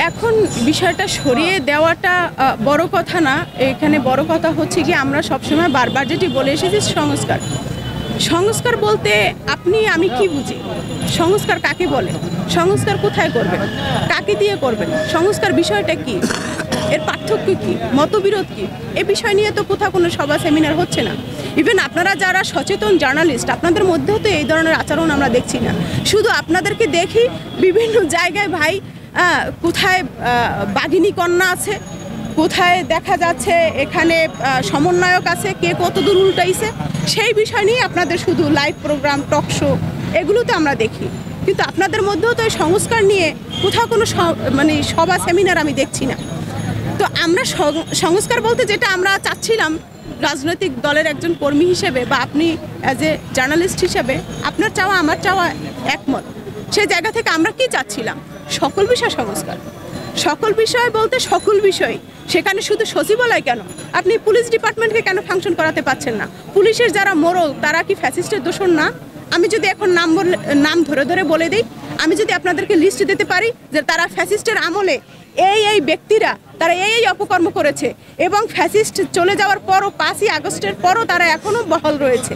এখন বিষয়টা সরিয়ে দেওয়াটা বড় কথা না, এখানে বড় কথা হচ্ছে কি আমরা সবসময় বারবার যেটি বলে এসেছি সংস্কার। সংস্কার বলতে আপনি আমি কি বুঝি? সংস্কার কাকে বলে? সংস্কার কোথায় করবেন? কাকে দিয়ে করবেন? সংস্কার বিষয়টা কি? এর পার্থক্য কি? মতবিরোধ কি? এ বিষয় নিয়ে তো কোথাও কোনো সভা সেমিনার হচ্ছে না। ইভেন আপনারা যারা সচেতন জার্নালিস্ট, আপনাদের মধ্যেও তো এই ধরনের আচরণ আমরা দেখছি না। শুধু আপনাদেরকে দেখি বিভিন্ন জায়গায় ভাই কোথায় বাঘিনী কন্যা আছে, কোথায় দেখা যাচ্ছে এখানে সমন্বয়ক আছে, কে কত দূর উল্টাইছে, সেই বিষয় নিয়ে আপনাদের শুধু লাইভ প্রোগ্রাম, টক শো এগুলোতে আমরা দেখি। কিন্তু আপনাদের মধ্যেও তো সংস্কার নিয়ে কোথাও কোনো মানে সভা সেমিনার আমি দেখছি না। তো আমরা সংস্কার বলতে যেটা আমরা চাচ্ছিলাম, রাজনৈতিক দলের একজন কর্মী হিসেবে বা আপনি অ্যাজ এ জার্নালিস্ট হিসেবে আপনার চাওয়া আমার চাওয়া একমত। সেই জায়গা থেকে আমরা কি চাচ্ছিলাম? সকল বিষয় সংস্কার। সকল বিষয় বলতে সকল বিষয়। সেখানে শুধু সচিবালয় কেন, আপনি পুলিশ ডিপার্টমেন্টকে কেন ফাংশন করাতে পারছেন না? পুলিশের যারা মোড়ল তারা কি ফ্যাসিস্টের দোষর না? আমি যদি এখন নাম ধরে ধরে বলে দিই, আমি যদি আপনাদেরকে লিস্ট দিতে পারি যে তারা ফ্যাসিস্টের আমলে এই ব্যক্তিরা তারা এই অপকর্ম করেছে এবং ফ্যাসিস্ট চলে যাওয়ার পরও 5ই আগস্টের পরও তারা এখনও বহাল রয়েছে।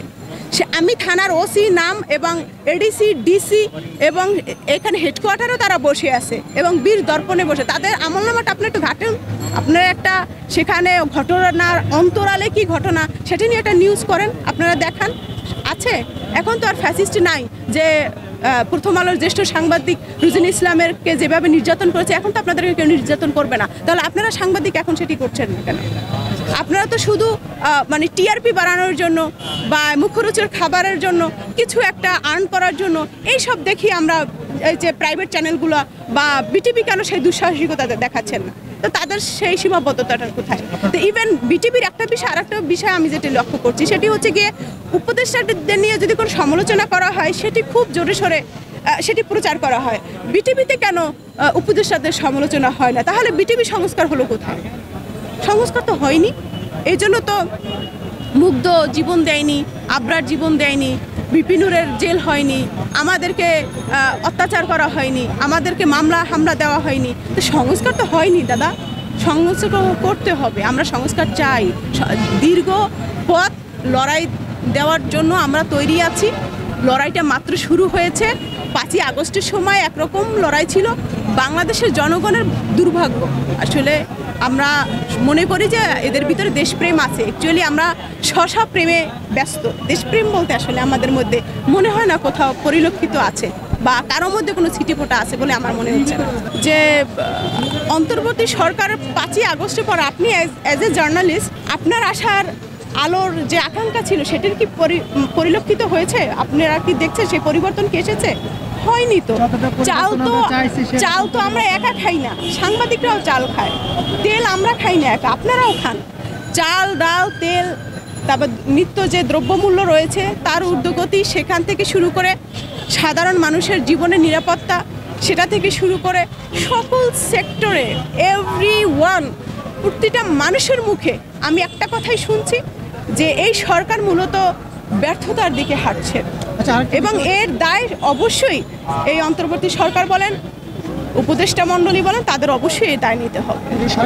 আমি থানার ওসি নাম এবং এডিসি, ডিসি এবং এখানে হেডকোয়ার্টারও তারা বসে আছে এবং বীর দর্পণে বসে। তাদের আমলনামাটা আপনি একটু ঘাটেন, আপনারা একটা সেখানে ঘটনার অন্তরালে কি ঘটনা সেটা নিয়ে একটা নিউজ করেন, আপনারা দেখান আছে। এখন তো আর ফ্যাসিস্ট নাই যে প্রথম আলোর জ্যেষ্ঠ সাংবাদিক রুজিন ইসলামেরকে যেভাবে নির্যাতন করেছে, এখন তো আপনাদেরকে কেউ নির্যাতন করবে না। তাহলে আপনারা সাংবাদিক এখন সেটি করছেন না কেন? আপনারা তো শুধু মানে টিআরপি বাড়ানোর জন্য বা মুখরোচক খাবারের জন্য, কিছু একটা আর্ন করার জন্য এইসব দেখি আমরা। এই যে প্রাইভেট চ্যানেলগুলো বা বিটিভি কেন সেই দুঃসাহসিকতা দেখাচ্ছেন না? তো তাদের সেই সীমাবদ্ধতাটা কোথায়? তো ইভেন বিটিভির একটা বিষয়, আর একটা বিষয় আমি যেটি লক্ষ্য করছি সেটি হচ্ছে গিয়ে উপদেষ্টাদের নিয়ে যদি কোনো সমালোচনা করা হয় সেটি খুব জোরে সোরে সেটি প্রচার করা হয়। বিটিভিতে কেন উপদেষ্টাদের সমালোচনা হয় না? তাহলে বিটিভি সংস্কার হলো কোথায়? সংস্কার তো হয়নি। এই জন্য তো মুগ্ধ জীবন দেয়নি, আবরার জীবন দেয়নি, বিপিনুরের জেল হয়নি, আমাদেরকে অত্যাচার করা হয়নি, আমাদেরকে মামলা হামলা দেওয়া হয়নি। তো সংস্কার তো হয়নি দাদা। সংস্কার করতে হবে, আমরা সংস্কার চাই। দীর্ঘ পথ লড়াই দেওয়ার জন্য আমরা তৈরি আছি। লড়াইটা মাত্র শুরু হয়েছে। 5ই আগস্টের সময় একরকম লড়াই ছিল। বাংলাদেশের জনগণের দুর্ভাগ্য, আসলে আমরা মনে করি যে এদের ভিতরে দেশপ্রেম আছে। অ্যাকচুয়ালি আমরা স্ব প্রেমে ব্যস্ত। দেশপ্রেম বলতে আসলে আমাদের মধ্যে মনে হয় না কোথাও পরিলক্ষিত আছে বা কারোর মধ্যে কোনো ছিটেফোঁটা আছে বলে আমার মনে হচ্ছে না। যে অন্তর্বর্তী সরকার 5ই আগস্টের পর আপনি অ্যাজ এ জার্নালিস্ট আপনার আশার আলোর যে আকাঙ্ক্ষা ছিল সেটির কি পরিলক্ষিত হয়েছে? আপনারা কি দেখছেন সেই পরিবর্তন কি এসেছে? হয়নি তো। চাল তো আমরা একা খাই না, সাংবাদিকরাও চাল খায়। তেল আমরা খাই না একা, আপনারাও খান। চাল, ডাল, তেল, তারপর নিত্য যে দ্রব্যমূল্য রয়েছে তার ঊর্ধ্বগতি, সেখান থেকে শুরু করে সাধারণ মানুষের জীবনের নিরাপত্তা, সেটা থেকে শুরু করে সকল সেক্টরে এভরিওয়ান, প্রতিটা মানুষের মুখে আমি একটা কথাই শুনছি যে এই সরকার মূলত ব্যর্থতার দিকে হাঁটছে এবং এর দায় অবশ্যই এই অন্তর্বর্তী সরকার বলেন, উপদেষ্টা মণ্ডলী বলেন, তাদের অবশ্যই এই দায় নিতে হবে।